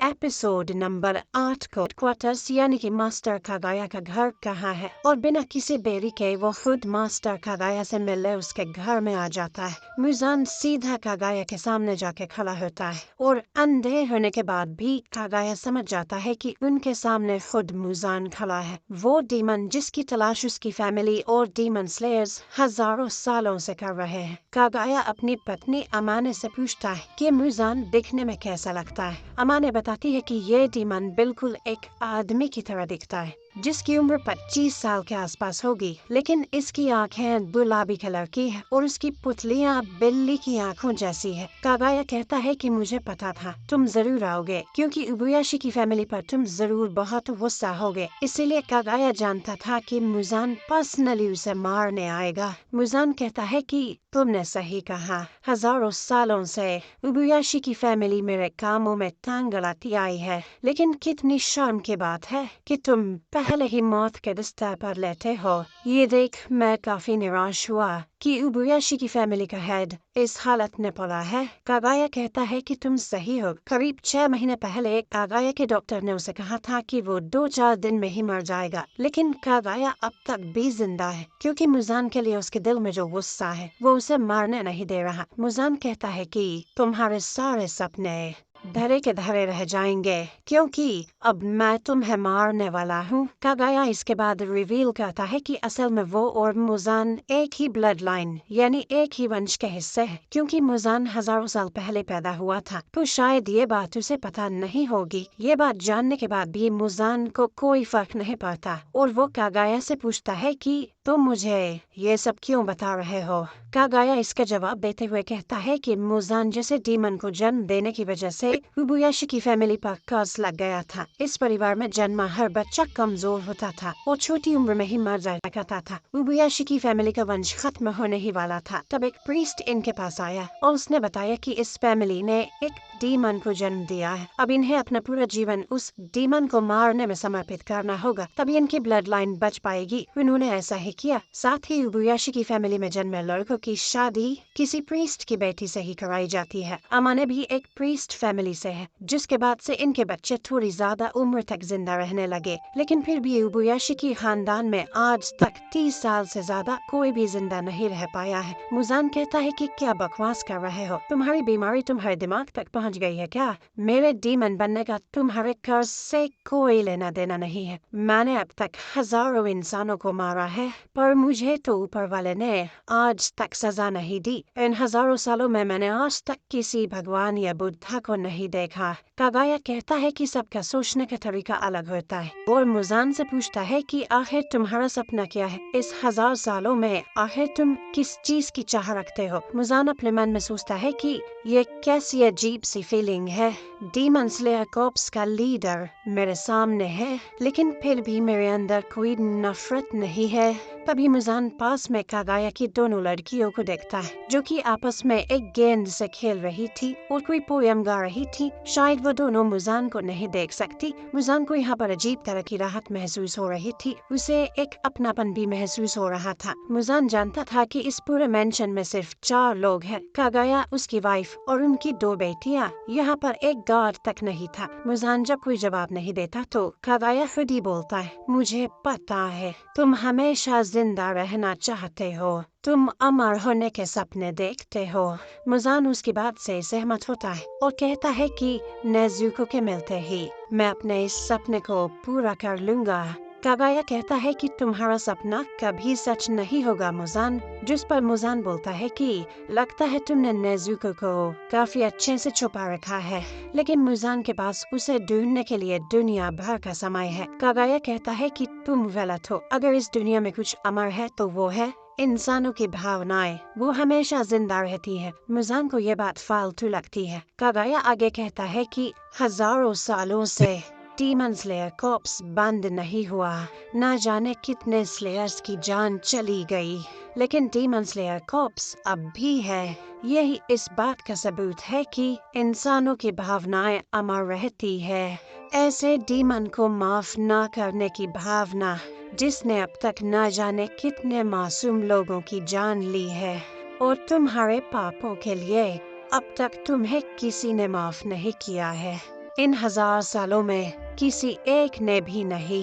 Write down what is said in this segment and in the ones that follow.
Episode number 8 को quarters यानी कि मास्टर कागाया का घर कहाँ है और बिना किसी देरी के वो खुद मास्टर कागाया से मिलने उसके घर में आ जाता है। मुजान सीधा कागाया के सामने जाके खड़ा होता है और अंधे होने के बाद भी कागाया समझ जाता है कि उनके सामने खुद मुजान खड़ा है, वो डीमन जिसकी तलाश उसकी फैमिली और डीमन स्लेयर्स हजारों सालों से कर रहे हैं। कागाया अपनी पत्नी अमाने से पूछता है कि मुजान दिखने में कैसा लगता है। अमाने बताती है कि ये डीमन बिल्कुल एक आदमी की तरह दिखता है, जिसकी उम्र 25 साल के आसपास होगी, लेकिन इसकी आंखें गुलाबी कलर की है और उसकी पुतलियां बिल्ली की आंखों जैसी है। कागाया कहता है कि मुझे पता था तुम जरूर आओगे, क्योंकि उबुयाशी की फैमिली पर तुम जरूर बहुत गुस्सा होगे, इसीलिए कागाया जानता था कि मुजान पर्सनली उसे मारने आएगा। मुजान कहता है कि तुमने सही कहा, हजारों सालों से उबुयाशी की फैमिली मेरे कामों में टांग अड़ाती आई है, लेकिन कितनी शर्म की बात है कि तुम पहले ही मौत के रिश्ते पर लेते हो। ये देख मैं काफी निराश हुआ कि उबुयाशी की फैमिली का हेड इस हालत में पड़ा है। कागाया कहता है कि तुम सही हो। करीब 6 महीने पहले कागाया के डॉक्टर ने उसे कहा था कि वो 2-4 दिन में ही मर जाएगा, लेकिन कागाया अब तक भी जिंदा है, क्योंकि मुजान के लिए उसके दिल में जो गुस्सा है वो उसे मारने नहीं दे रहा। मुजान कहता है कि तुम्हारे सारे सपने धरे के धरे रह जाएंगे, क्योंकि अब मैं तुम्हें मारने वाला हूँ। कागाया इसके बाद रिवील करता है कि असल में वो और मुजान एक ही ब्लड लाइन यानी एक ही वंश के हिस्से हैं, क्योंकि मुजान हजारों साल पहले पैदा हुआ था, तो शायद ये बात उसे पता नहीं होगी। ये बात जानने के बाद भी मुजान को कोई फर्क नहीं पड़ता और वो कागाया से पूछता है कि तुम मुझे ये सब क्यों बता रहे हो। कागाया इसका जवाब देते हुए कहता है कि मुजान जैसे डीमन को जन्म देने की वजह से उबुयाशी की फैमिली पर कर्ज लग गया था। इस परिवार में जन्मा हर बच्चा कमजोर होता था और छोटी उम्र में ही मर जाया करता था। उबुयाशी की फैमिली का वंश खत्म होने ही वाला था। तब एक प्रीस्ट इनके पास आया और उसने बताया कि इस फैमिली ने एक डीमन को जन्म दिया है, अब इन्हें अपना पूरा जीवन उस डीमन को मारने में समर्पित करना होगा, तभी इनकी ब्लड लाइन बच पाएगी। उन्होंने ऐसा ही किया। साथ ही उबुयाशी की फैमिली में जन्मे लड़कों की शादी किसी प्रीस्ट की बेटी से ही कराई जाती है। अमाने भी एक प्रीस्ट फैमिली से है, जिसके बाद से इनके बच्चे थोड़ी ज्यादा उम्र तक जिंदा रहने लगे, लेकिन फिर भी उबुयाशी की खानदान में आज तक 30 साल से ज्यादा कोई भी जिंदा नहीं रह पाया है। मुजान कहता है कि क्या बकवास कर रहे हो, तुम्हारी बीमारी तुम्हारे दिमाग तक पहुंच गई है क्या? मेरे डीमन बनने का तुम्हारे कर्ज से कोई लेना देना नहीं है। मैंने अब तक हजारों इंसानों को मारा है, पर मुझे तो ऊपर वाले ने आज तक सजा नहीं दी। इन हजारों सालों में मैंने आज तक किसी भगवान या बुद्धा को नहीं देखा। कागाया कहता है कि सबका सोचने का तरीका अलग होता है और मुजान से पूछता है कि आखिर तुम्हारा सपना क्या है? इस 1000 सालों में आखिर तुम किस चीज की चाह रखते हो? मुजान अपने मन में सोचता है कि ये कैसी अजीब सी फीलिंग है। डीमन स्लेयर कॉर्प्स का लीडर मेरे सामने है, लेकिन फिर भी मेरे अंदर कोई नफरत नहीं है। तभी मुजान पास में कागाया की दोनों लड़कियों को देखता है, जो कि आपस में एक गेंद से खेल रही थी और कोई पोयम गा रही थी। शायद वो दोनों मुजान को नहीं देख सकती। मुजान को यहाँ पर अजीब तरह की राहत महसूस हो रही थी, उसे एक अपनापन भी महसूस हो रहा था। मुजान जानता था कि इस पूरे मेंशन में सिर्फ 4 लोग हैं, कागाया, उसकी वाइफ और उनकी 2 बेटियाँ। यहाँ पर एक गार्ड तक नहीं था। मुजान जब कोई जवाब नहीं देता तो कागाया खुद ही बोलता है, मुझे पता है तुम हमेशा जिंदा रहना चाहते हो, तुम अमर होने के सपने देखते हो। मुजान उसकी बात से सहमत होता है और कहता है कि नेजुको के मिलते ही मैं अपने इस सपने को पूरा कर लूंगा। कागाया कहता है कि तुम्हारा सपना कभी सच नहीं होगा मुजान, जिस पर मुजान बोलता है कि लगता है तुमने नेजुको को काफी अच्छे से छुपा रखा है, लेकिन मुजान के पास उसे ढूंढने के लिए दुनिया भर का समय है। कागाया कहता है कि तुम गलत हो, अगर इस दुनिया में कुछ अमर है तो वो है इंसानों की भावनाएं, वो हमेशा जिंदा रहती है। मुजान को ये बात फालतू लगती है। कागाया आगे कहता है कि हजारों सालों से डीमन स्लेयर कॉर्प्स बंद नहीं हुआ, न जाने कितने स्लेयर्स की जान चली गई, लेकिन डीमन स्लेयर कॉर्प्स अब भी है। यही इस बात का सबूत है कि इंसानों की भावनाएं अमर रहती है। ऐसे डीमन को माफ न करने की भावना जिसने अब तक न जाने कितने मासूम लोगों की जान ली है, और तुम्हारे पापों के लिए अब तक तुम्हें किसी ने माफ नहीं किया है। इन 1000 सालों में किसी एक ने भी नहीं।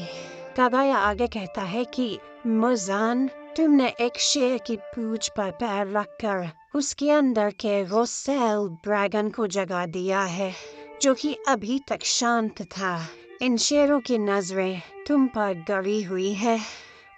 कागाया आगे कहता है कि मुजान, तुमने एक शेर की पूंछ पर पैर रखकर उसके अंदर के वो सेल ड्रैगन को जगा दिया है जो कि अभी तक शांत था। इन शेरों की नजरें तुम पर गड़ी हुई है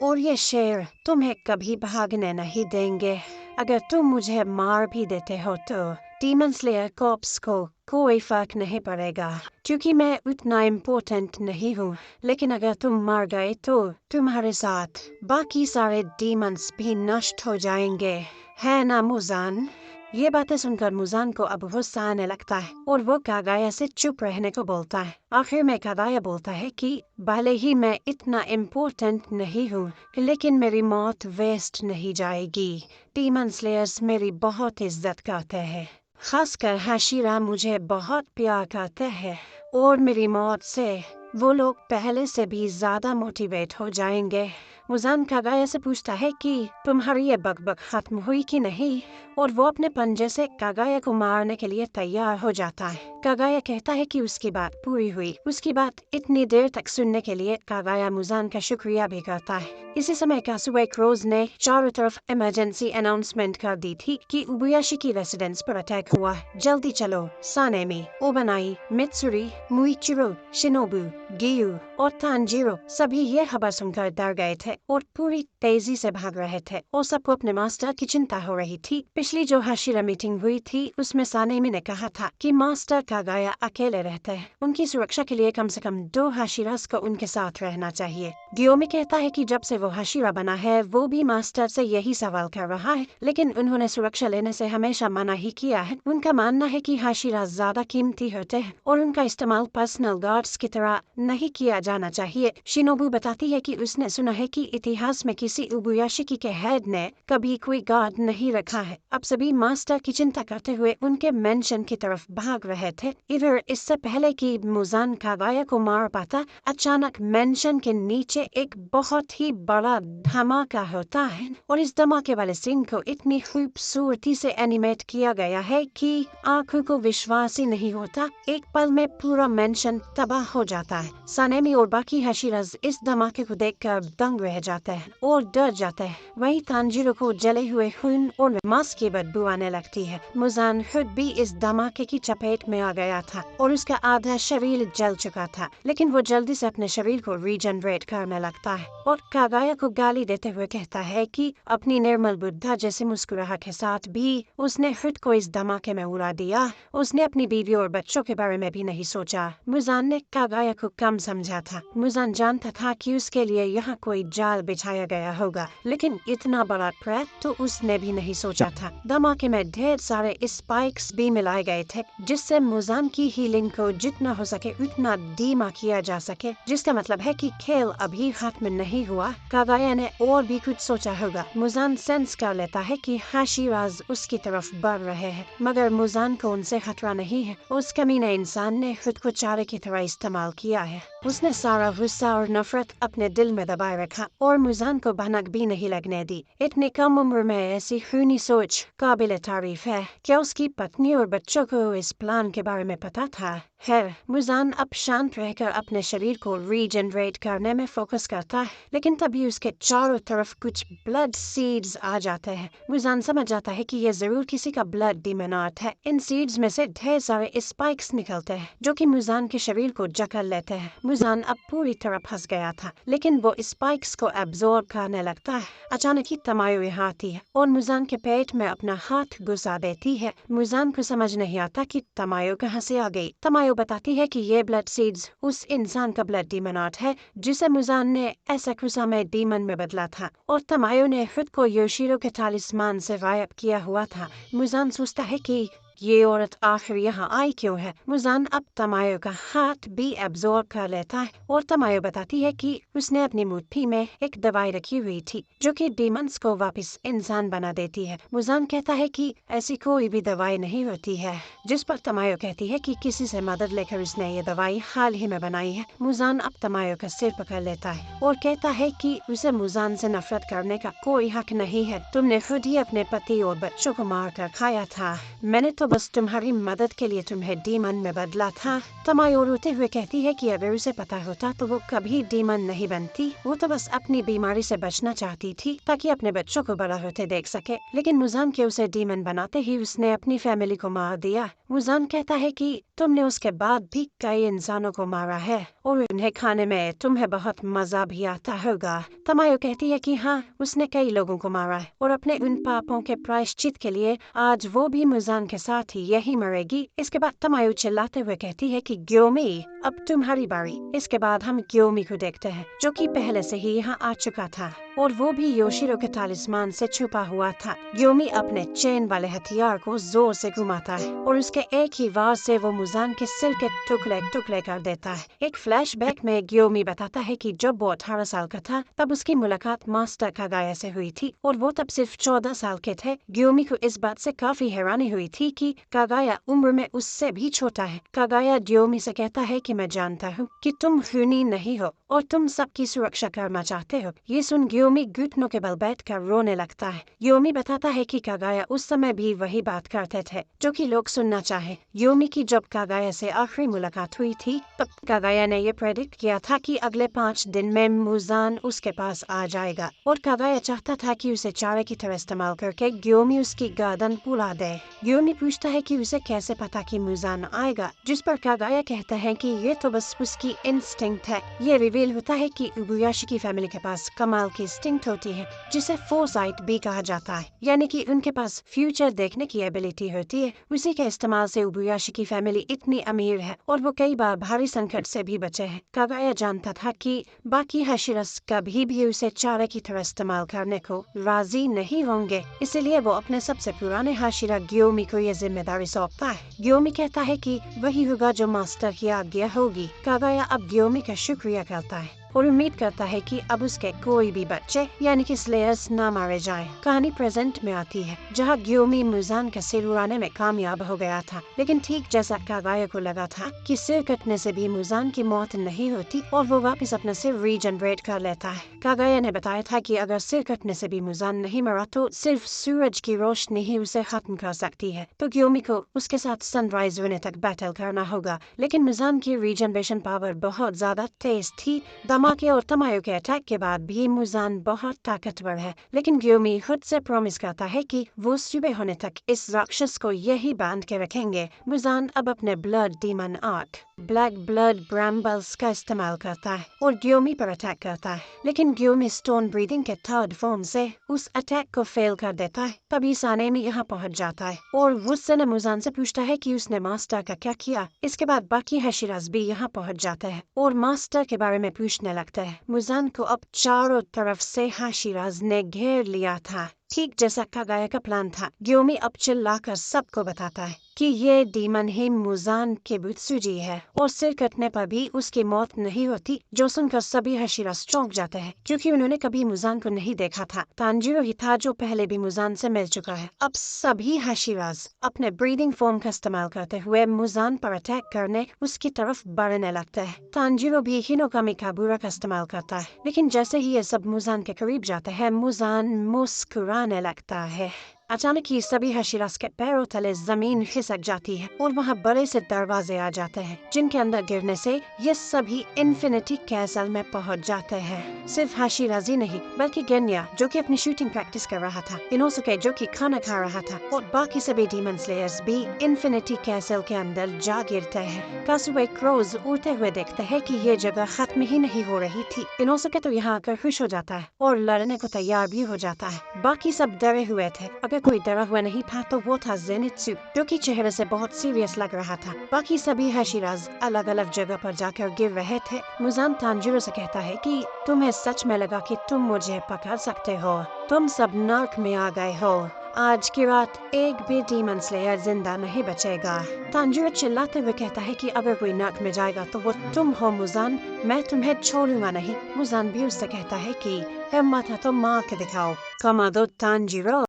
और ये शेर तुम्हें कभी भागने नहीं देंगे। अगर तुम मुझे मार भी देते हो तो डीमन स्लेयर कॉर्प्स को कोई फर्क नहीं पड़ेगा क्योंकि मैं उतना इम्पोर्टेंट नहीं हूँ। लेकिन अगर तुम मर गए तो तुम्हारे साथ बाकी सारे डीमंस भी नष्ट हो जाएंगे, है ना मुजान? ये बातें सुनकर मुजान को अब गुस्सा आने लगता है और वो कागाया से चुप रहने को बोलता है। आखिर में कागाया बोलता है कि भले ही मैं इतना इम्पोर्टेंट नहीं हूँ लेकिन मेरी मौत वेस्ट नहीं जाएगी। डीमन स्लेयर्स मेरी बहुत इज्जत करते हैं, खासकर हाशिरा मुझे बहुत प्यार करते हैं और मेरी मौत से वो लोग पहले से भी ज्यादा मोटिवेट हो जाएंगे। मुजान कागाया से पूछता है कि तुम्हारी ये बकबक खत्म हुई कि नहीं, और वो अपने पंजे से कागाया को मारने के लिए तैयार हो जाता है। कागाया कहता है कि उसकी बात पूरी हुई। उसकी बात इतनी देर तक सुनने के लिए कागाया मुजान का शुक्रिया भी करता है। इसी समय कासुए क्रोज ने चारों तरफ इमरजेंसी अनाउंसमेंट कर दी थी कि उबुयाशी की रेसिडेंस पर अटैक हुआ। जल्दी चलो। सानेमी, ओबनाई, मित्सुरी, मुइचिरो, शिनोबू, गियू और तांजिरो सभी ये खबर सुनकर डर गए थे और पूरी तेजी से भाग रहे थे और सबको अपने मास्टर की चिंता हो रही थी। पिछली जो हाशिरा मीटिंग हुई थी उसमें सानेमी ने कहा था कि मास्टर कागाया अकेले रहते हैं, उनकी सुरक्षा के लिए कम से कम 2 हाशिरास को उनके साथ रहना चाहिए। गियोमी कहता है कि जब से वो हाशिरा बना है वो भी मास्टर से यही सवाल कर रहा है, लेकिन उन्होंने सुरक्षा लेने से हमेशा मना ही किया है। उनका मानना है कि हाशिरा ज्यादा कीमती होते हैं और उनका इस्तेमाल पर्सनल गार्ड्स की तरह नहीं किया जाना चाहिए। शिनोबू बताती है कि उसने सुना है कि इतिहास में किसी उबुयाशिकी के हेड ने कभी कोई गार्ड नहीं रखा है। अब सभी मास्टर की चिंता करते हुए उनके मेंशन की तरफ भाग रहे थे। इधर इससे पहले कि मुजान कागाया को मार पाता, अचानक मेंशन के नीचे एक बहुत ही बड़ा धमाका होता है और इस धमाके वाले सीन को इतनी खूबसूरती से एनिमेट किया गया है कि आंखों को विश्वास ही नहीं होता। एक पल में पूरा मेंशन तबाह हो जाता है। सानेमी और बाकी हाशिरास इस धमाके को देखकर दंग रह जाते हैं और डर जाते हैं। वहीं तांजिरो को जले हुए खून और मांस की बदबू आने लगती है। मुजान खुद भी इस धमाके की चपेट में आ गया था और उसका आधा शरीर जल चुका था, लेकिन वो जल्दी से अपने शरीर को रीजनरेट करने लगता है और कागाया को गाली देते हुए कहता है कि अपनी निर्मल बुद्धा जैसे मुस्कुराहट के साथ भी उसने खुद को इस धमाके में उड़ा दिया। उसने अपनी बीवी और बच्चों के बारे में भी नहीं सोचा। मुजान ने कागाया को कम समझा था। मुजान जानता था कि उसके लिए यहाँ कोई जाल बिछाया गया होगा, लेकिन इतना बड़ा ट्रैप तो उसने भी नहीं सोचा था। धमाके में ढेर सारे स्पाइक्स भी मिलाए गए थे जिससे मुजान की हीलिंग को जितना हो सके उतना धीमा किया जा सके, जिसका मतलब है कि खेल अभी खत्म नहीं हुआ। कागाया ने और भी कुछ सोचा होगा। मुजान सेंस कर लेता है कि हाशिराज उसकी तरफ बढ़ रहे हैं, मगर मुजान को उनसे खतरा नहीं है। उस कमीने इंसान ने खुद को चारे की तरह इस्तेमाल किया है। उसने सारा गुस्सा और नफरत अपने दिल में दबाए रखा और मुजान को भनक भी नहीं लगने दी। इतनी कम उम्र में ऐसी खूनी सोच काबिल तारीफ है। क्या उसकी पत्नी और बच्चों को इस प्लान के बारे में पता था? खैर, मुजान अब शांत रहकर अपने शरीर को रीजनरेट करने में फोकस करता है, लेकिन तभी उसके चारों तरफ कुछ ब्लड सीड्स आ जाते हैं। मुजान समझ जाता है कि ये जरूर किसी का ब्लड डीमन आर्ट है। इन सीड्स में से ढेर सारे स्पाइक्स निकलते हैं जो कि मुजान के शरीर को जकड़ लेते हैं। मुजान अब पूरी तरह फंस गया था, लेकिन वो स्पाइक्स को एब्जॉर्ब करने लगता है। अचानक ही तमायो यहाँ आती है और मुजान के पेट में अपना हाथ घुसा देती है। मुजान को समझ नहीं आता कि तमायो कहाँ से आ गई। तमायो बताती है कि ये ब्लड सीड्स उस इंसान का ब्लड डीमन आर्ट है जिसे मुजान ने एसाकुसा में डीमन में बदला था और तमायो ने खुद को योशिरो के तालिस्मान से गायब किया हुआ था। मुजान सोचता है कि ये औरत आखिर यहाँ आई क्यों है। मुजान अब तमायो का हाथ भी एब्जॉर्ब कर लेता है और तमायो बताती है कि उसने अपनी मुट्ठी में एक दवाई रखी हुई थी जो कि डीमंस को वापस इंसान बना देती है। मुजान कहता है कि ऐसी कोई भी दवाई नहीं होती है, जिस पर तमायो कहती है कि किसी से मदद लेकर उसने ये दवाई हाल ही में बनाई है। मुजान अब तमायो का सिर पकड़ लेता है और कहता है कि उसे मुजान से नफरत करने का कोई हक नहीं है। तुमने खुद ही अपने पति और बच्चों को मार कर खाया था, मैंने तो बस तुम्हारी मदद के लिए तुम्हें डीमन में बदला था। तमायो रोते हुए कहती है कि अगर उसे पता होता तो वो कभी डीमन नहीं बनती। वो तो बस अपनी बीमारी से बचना चाहती थी ताकि अपने बच्चों को बड़ा होते देख सके। लेकिन मुजान के उसे डीमन बनाते ही उसने अपनी फैमिली को मार दिया। मुजान कहता है कि तुमने उसके बाद भी कई इंसानों को मारा है और उन्हें खाने में तुम्हें बहुत मजा भी आता होगा। तमायो कहती है कि हाँ, उसने कई लोगों को मारा है और अपने उन पापों के प्रायश्चित के लिए आज वो भी मुजान के साथ ही यही मरेगी। इसके बाद तमायो चिल्लाते हुए कहती है कि ग्योमी, अब तुम्हारी बारी। इसके बाद हम ग्योमी को देखते हैं जो कि पहले से ही यहाँ आ चुका था और वो भी योशिरो के तालिस्मान से छुपा हुआ था। ग्योमी अपने चेन वाले हथियार को जोर से घुमाता है और उसके एक ही वार से वो मुजान के सिर के टुकड़े टुकड़े कर देता है। एक फ्लैशबैक में ग्योमी बताता है कि जब वो 18 साल का था तब उसकी मुलाकात मास्टर कागाया से हुई थी और वो तब सिर्फ 14 साल के थे। ग्योमी को इस बात से काफी हैरानी हुई थी कि कागाया उम्र में उससे भी छोटा है। कागाया ग्योमी से कहता है कि मैं जानता हूँ कि तुम खूनी नहीं हो और तुम सबकी सुरक्षा करना चाहते हो। ये सुन ग्योमी घुटनों के बल बैठकर रोने लगता है। ग्योमी बताता है कि कागाया उस समय भी वही बात करते थे जो कि लोग सुनना चाहे। ग्योमी की जब कागाया से आखिरी मुलाकात हुई थी तब कागाया ने ये प्रेडिक्ट किया था कि अगले 5 दिन में मुजान उसके पास आ जाएगा और कागाया चाहता था कि उसे चारे की तरह इस्तेमाल करके ग्योमी उसकी गर्दन उड़ा दे। ग्योमी पूछता है कि उसे कैसे पता कि मुजान आएगा, जिस पर कागाया कहता है कि ये तो बस उसकी इंस्टिंक्ट है। ये रिवील होता है कि उबुयाशी की फैमिली के पास कमाल की इंस्टिंक्ट होती है जिसे फोरसाइट भी कहा जाता है, यानी कि उनके पास फ्यूचर देखने की एबिलिटी होती है। उसी के इस्तेमाल से उबुयाशी की फैमिली इतनी अमीर है और वो कई बार भारी संकट से भी बचे हैं। कागाया जानता था कि बाकी हाशिरास कभी भी उसे चारे की तरह इस्तेमाल करने को राजी नहीं होंगे, इसलिए वो अपने सबसे पुराने हाशिरा ग्योमी को ये जिम्मेदारी सौंपता है। ग्योमी कहता है कि वही होगा जो मास्टर की आज्ञा होगी। कागाया अब ग्योमी का शुक्रिया करता है और उम्मीद करता है कि अब उसके कोई भी बच्चे यानी कि स्लेयर्स न मारे जाएं। कहानी प्रेजेंट में आती है जहां ग्योमी मुजान का सिर उड़ाने में कामयाब हो गया था, लेकिन ठीक जैसा कागाया को लगा था कि सिर कटने से भी मुजान की मौत नहीं होती और वो वापस अपना सिर रीजनरेट कर लेता है। कागाया ने बताया था कि अगर सिर कटने से भी मुजान नहीं मरा तो सिर्फ सूरज की रोशनी ही उसे खत्म कर सकती है, तो ग्योमी को उसके साथ सनराइज होने तक बैटल करना होगा। लेकिन मुजान की रीजनरेशन पावर बहुत ज्यादा तेज थी। धमाके और तमायो के अटैक के बाद भी मुजान बहुत ताकतवर है, लेकिन ग्योमी खुद से प्रॉमिस करता है कि वो सुबह होने तक इस राक्षस को यही बांध के रखेंगे। मुजान अब अपने blood demon art black blood brambles का इस्तेमाल करता है और ग्योमी पर अटैक करता है, लेकिन ग्योमी स्टोन ब्रीदिंग के थर्ड फॉर्म से उस अटैक को फेल कर देता है। तभी सानेमी यहाँ पहुँच जाता है और उससे ने मुजान से पूछता है कि उसने मास्टर का क्या किया। इसके बाद बाकी हाशिरास भी यहाँ पहुँच जाते हैं और मास्टर के बारे में पूछने लगता है। मुजान को अब चारों तरफ से हाशिरास ने घेर लिया था, ठीक जैसा कागाया का प्लान था। ग्योमी अब चिल्लाकर सबको बताता है कि ये डीमन ही मुजान के बुत्सुजी है और सिर कटने पर भी उसकी मौत नहीं होती, जो सुनकर सभी हाशिरास चौंक जाते हैं क्योंकि उन्होंने कभी मुजान को नहीं देखा था। तांजीरो ही था जो पहले भी मुजान से मिल चुका है। अब सभी हाशिरास अपने ब्रीदिंग फॉर्म का इस्तेमाल करते हुए मुजान पर अटैक करने उसकी तरफ बढ़ने लगते हैं। तांजीरो भी हिनोकामी काबुरा का इस्तेमाल करता है, लेकिन जैसे ही ये सब मुजान के करीब जाते हैं मुजान मुस्कुराने लगता है। अचानक ही सभी हाशिरास के पैरों तले जमीन खिसक जाती है और वहाँ बड़े से दरवाजे आ जाते हैं जिनके अंदर गिरने से ये सभी इन्फिनिटी कैसल में पहुँच जाते हैं। सिर्फ हाशिराज ही नहीं बल्कि गेन्या जो कि अपनी शूटिंग प्रैक्टिस कर रहा था, इनोसुके जो कि खाना खा रहा था और बाकी सभी डीमन स्लेयर्स भी इन्फिनिटी कैसल के अंदर जा गिरते हैं। कासुए क्रोज उड़ते हुए देखते हैं कि ये जगह खत्म ही नहीं हो रही थी। इनोसुके तो यहाँ आकर खुश हो जाता है और लड़ने को तैयार भी हो जाता है। बाकी सब डरे हुए थे, अगर कोई डरा हुआ नहीं था तो वो था जेनित्सु जो कि चेहरे से बहुत सीरियस लग रहा था। बाकी सभी हाशिरास अलग अलग जगह पर जाकर गिर रहे थे। मुजान तांजीरो से कहता है कि तुम्हें सच में लगा कि तुम मुझे पकड़ सकते हो, तुम सब नर्क में आ गए हो। आज की रात एक भी डीमन स्लेयर जिंदा नहीं बचेगा। तांजीरो चिल्लाते हुए कहता है कि अगर कोई नर्क में जाएगा तो वो तुम हो मुजान, मैं तुम्हें छोड़ूंगा नहीं। मुजान भी उससे कहता है कि हिम्मत है तो मार के दिखाओ। कमादो तांजीरो।